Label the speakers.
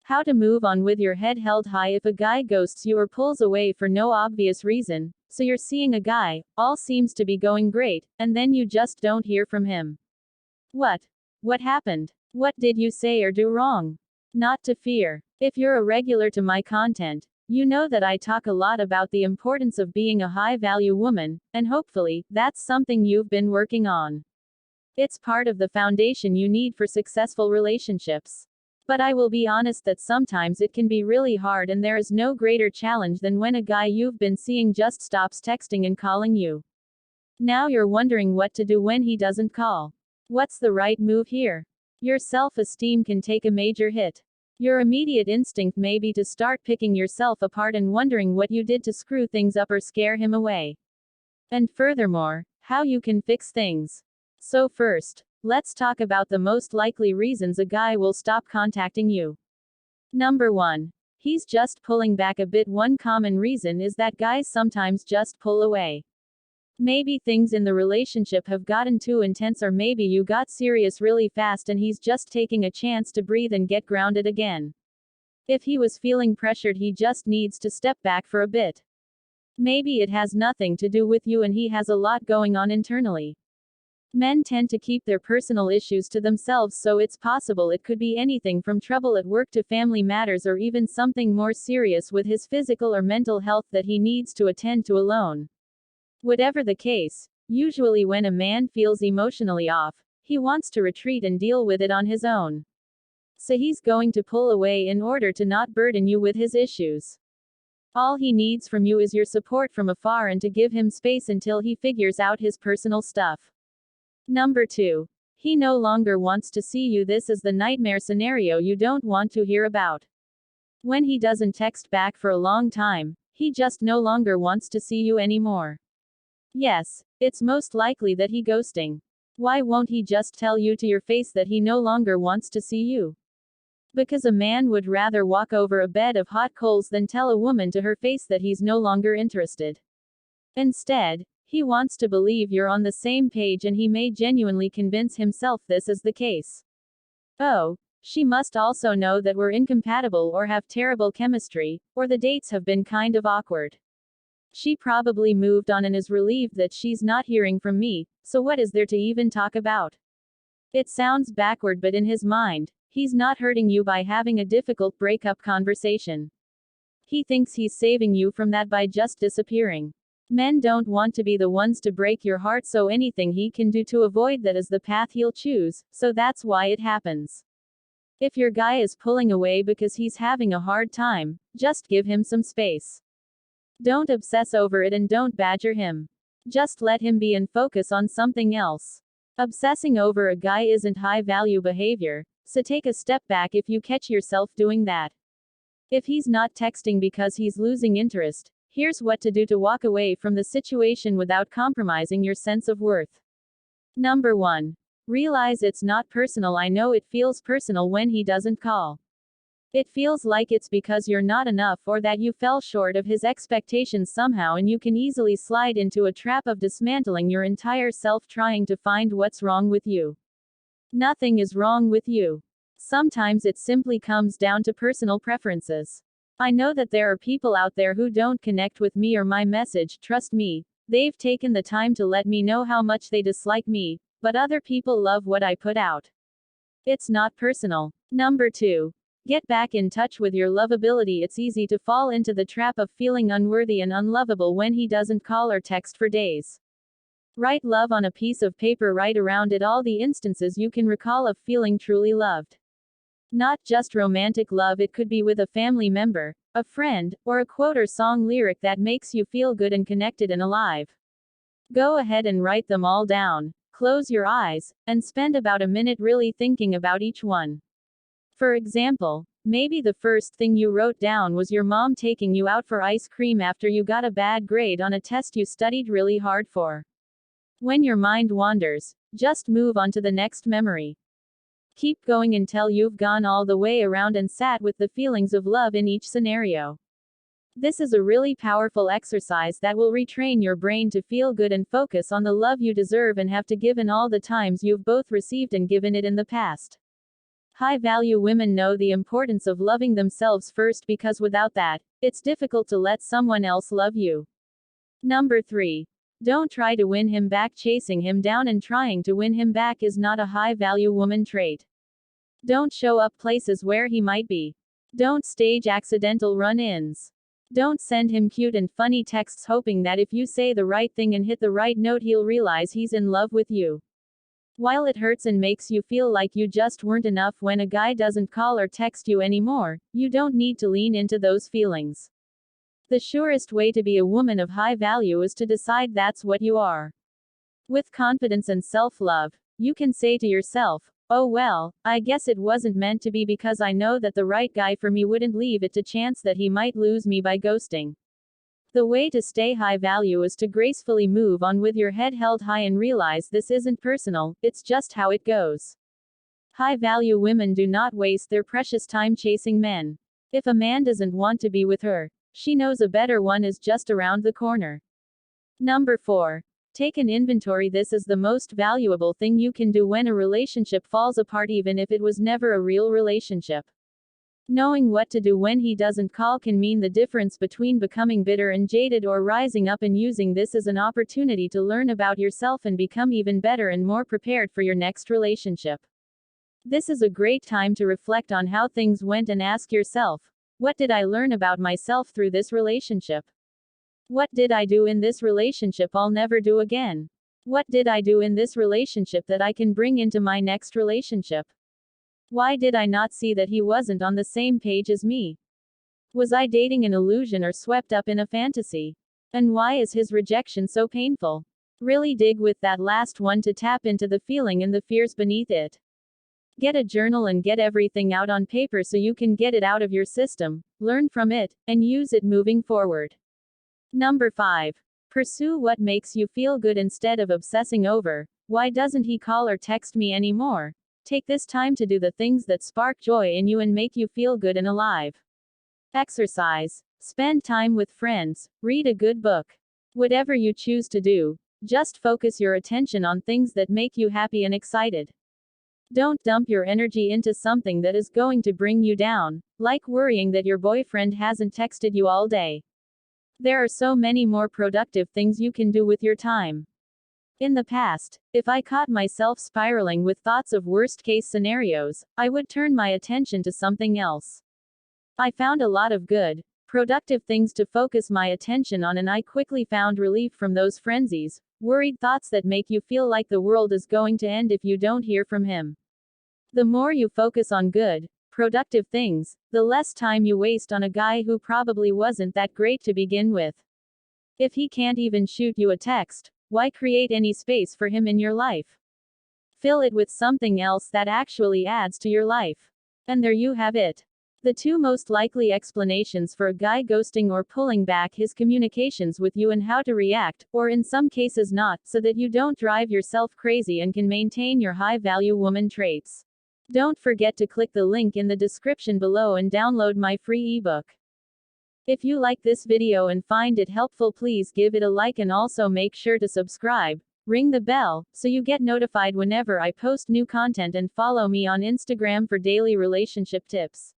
Speaker 1: How to move on with your head held high if a guy ghosts you or pulls away for no obvious reason. So you're seeing a guy, all seems to be going great, and then you just don't hear from him. What? What happened? What did you say or do wrong? Not to fear. If you're a regular to my content, you know that I talk a lot about the importance of being a high value woman, and hopefully, that's something you've been working on. It's part of the foundation you need for successful relationships. But I will be honest that sometimes it can be really hard, and there is no greater challenge than when a guy you've been seeing just stops texting and calling you. Now you're wondering what to do when he doesn't call. What's the right move here? Your self-esteem can take a major hit. Your immediate instinct may be to start picking yourself apart and wondering what you did to screw things up or scare him away. And furthermore, how you can fix things. So first, let's talk about the most likely reasons a guy will stop contacting you. Number 1. He's just pulling back a bit. One common reason is that guys sometimes just pull away. Maybe things in the relationship have gotten too intense, or maybe you got serious really fast and he's just taking a chance to breathe and get grounded again. If he was feeling pressured, he just needs to step back for a bit. Maybe it has nothing to do with you and he has a lot going on internally. Men tend to keep their personal issues to themselves, so it's possible it could be anything from trouble at work to family matters, or even something more serious with his physical or mental health that he needs to attend to alone. Whatever the case, usually when a man feels emotionally off, he wants to retreat and deal with it on his own. So he's going to pull away in order to not burden you with his issues. All he needs from you is your support from afar and to give him space until he figures out his personal stuff. Number 2. He no longer wants to see you. This is the nightmare scenario you don't want to hear about. When he doesn't text back for a long time, he just no longer wants to see you anymore. Yes, it's most likely that he ghosting. Why won't he just tell you to your face that he no longer wants to see you? Because a man would rather walk over a bed of hot coals than tell a woman to her face that he's no longer interested. Instead, he wants to believe you're on the same page, and he may genuinely convince himself this is the case. Oh, she must also know that we're incompatible or have terrible chemistry, or the dates have been kind of awkward. She probably moved on and is relieved that she's not hearing from me, so what is there to even talk about? It sounds backward, but in his mind, he's not hurting you by having a difficult breakup conversation. He thinks he's saving you from that by just disappearing. Men don't want to be the ones to break your heart, so anything he can do to avoid that is the path he'll choose, so that's why it happens. If your guy is pulling away because he's having a hard time, just give him some space. Don't obsess over it and don't badger him. Just let him be and focus on something else. Obsessing over a guy isn't high value behavior, so take a step back if you catch yourself doing that. If he's not texting because he's losing interest, here's what to do to walk away from the situation without compromising your sense of worth. Number 1. Realize it's not personal. I know it feels personal when he doesn't call. It feels like it's because you're not enough or that you fell short of his expectations somehow, and you can easily slide into a trap of dismantling your entire self trying to find what's wrong with you. Nothing is wrong with you. Sometimes it simply comes down to personal preferences. I know that there are people out there who don't connect with me or my message. Trust me, they've taken the time to let me know how much they dislike me, but other people love what I put out. It's not personal. Number 2. Get back in touch with your lovability. It's easy to fall into the trap of feeling unworthy and unlovable when he doesn't call or text for days. Write love on a piece of paper. Write around it all the instances you can recall of feeling truly loved. Not just romantic love, it could be with a family member, a friend, or a quote or song lyric that makes you feel good and connected and alive. Go ahead and write them all down, close your eyes, and spend about a minute really thinking about each one. For example, maybe the first thing you wrote down was your mom taking you out for ice cream after you got a bad grade on a test you studied really hard for. When your mind wanders, just move on to the next memory. Keep going until you've gone all the way around and sat with the feelings of love in each scenario. This is a really powerful exercise that will retrain your brain to feel good and focus on the love you deserve and have to give in all the times you've both received and given it in the past. High value women know the importance of loving themselves first because without that, it's difficult to let someone else love you. Number 3. Don't try to win him back. Chasing him down and trying to win him back is not a high value woman trait. Don't show up places where he might be. Don't stage accidental run ins. Don't send him cute and funny texts hoping that if you say the right thing and hit the right note, he'll realize he's in love with you. While it hurts and makes you feel like you just weren't enough when a guy doesn't call or text you anymore, you don't need to lean into those feelings. The surest way to be a woman of high value is to decide that's what you are. With confidence and self-love, you can say to yourself, "Oh well, I guess it wasn't meant to be because I know that the right guy for me wouldn't leave it to chance that he might lose me by ghosting." The way to stay high value is to gracefully move on with your head held high and realize this isn't personal, it's just how it goes. High value women do not waste their precious time chasing men. If a man doesn't want to be with her, she knows a better one is just around the corner. Number 4. Take an inventory. This is the most valuable thing you can do when a relationship falls apart, even if it was never a real relationship. Knowing what to do when he doesn't call can mean the difference between becoming bitter and jaded or rising up and using this as an opportunity to learn about yourself and become even better and more prepared for your next relationship. This is a great time to reflect on how things went and ask yourself, what did I learn about myself through this relationship? What did I do in this relationship I'll never do again? What did I do in this relationship that I can bring into my next relationship? Why did I not see that he wasn't on the same page as me? Was I dating an illusion or swept up in a fantasy? And why is his rejection so painful? Really dig with that last one to tap into the feeling and the fears beneath it. Get a journal and get everything out on paper so you can get it out of your system, learn from it, and use it moving forward. Number 5. Pursue what makes you feel good instead of obsessing over, why doesn't he call or text me anymore? Take this time to do the things that spark joy in you and make you feel good and alive. Exercise. Spend time with friends. Read a good book. Whatever you choose to do, just focus your attention on things that make you happy and excited. Don't dump your energy into something that is going to bring you down, like worrying that your boyfriend hasn't texted you all day. There are so many more productive things you can do with your time. In the past, if I caught myself spiraling with thoughts of worst-case scenarios, I would turn my attention to something else. I found a lot of good, productive things to focus my attention on, and I quickly found relief from those frenzies, worried thoughts that make you feel like the world is going to end if you don't hear from him. The more you focus on good, productive things, the less time you waste on a guy who probably wasn't that great to begin with. If he can't even shoot you a text, why create any space for him in your life? Fill it with something else that actually adds to your life. And there you have it. The 2 most likely explanations for a guy ghosting or pulling back his communications with you and how to react, or in some cases not, so that you don't drive yourself crazy and can maintain your high-value woman traits. Don't forget to click the link in the description below and download my free ebook. If you like this video and find it helpful, please give it a like and also make sure to subscribe, ring the bell, so you get notified whenever I post new content, and follow me on Instagram for daily relationship tips.